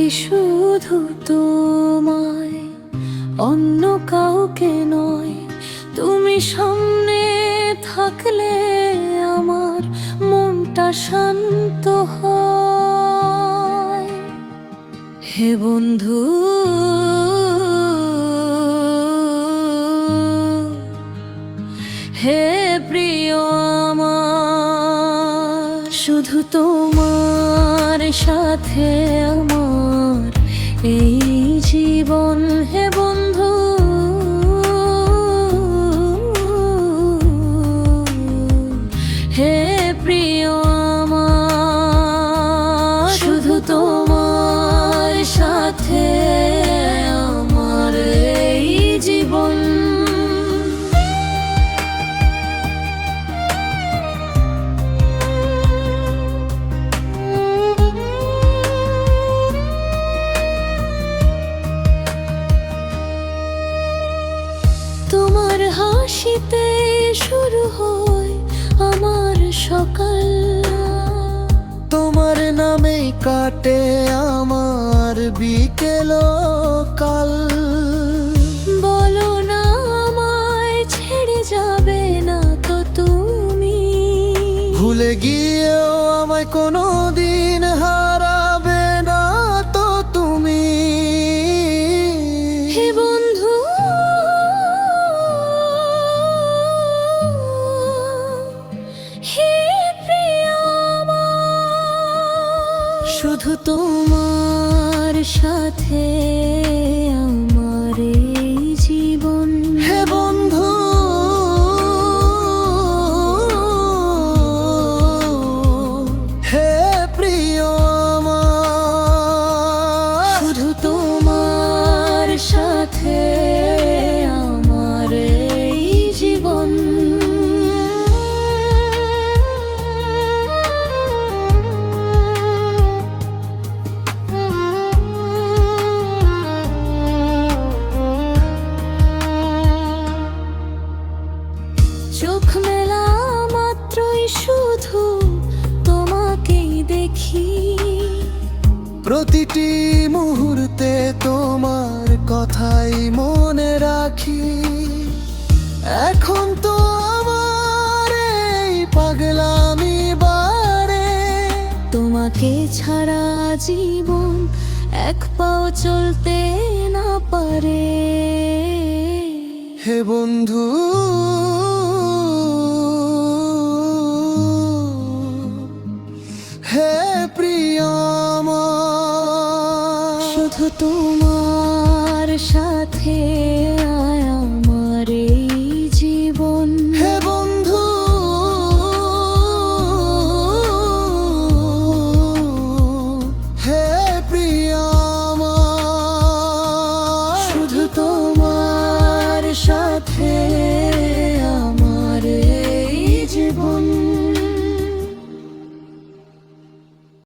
শুধু তোমায়, অন্য কাউকে নয়। তুমি সামনে থাকলে আমার মনটা শান্ত হয়। হে বন্ধু, হে প্রিয় আমার, শুধু তোমার সাথে আমার এই জীবন। হে বন্ধু, হে প্রিয় আমার, শুধু তোমার সাথে আমার এই জীবন। তোমার হাসিতে শুরু হয় আমার সকাল, তোমার নামে কাটে আমার বিকেল কাল। বলো না আমায় ছেড়ে যাবে না তো তুমি, ভুলে গিয়েও আমায় কোনো দিন হারাবে না তো তুমি। হে বন্ধু, হে প্রিয় আমার, শুধু তোমার সাথে আমার এই জীবন। হে বন্ধু, হে প্রিয় আমার, শুধু তোমার সাথে আমার এই জীবন। চোখ মেলা মাত্রই শুধু তোমাকেই দেখি, প্রতিটি মুহূর্তে তোমার কথাই মনে রাখি। এখন তো আমার এই পাগলামি বারে, তোমাকে ছাড়া জীবন এক পাও চলতে না পারে। হে বন্ধু, হে প্রিয় আমার, শুধু তোমার সাথে আমার এই জীবন। হে বন্ধু, হে প্রিয় আমার, শুধু তোমার সাথে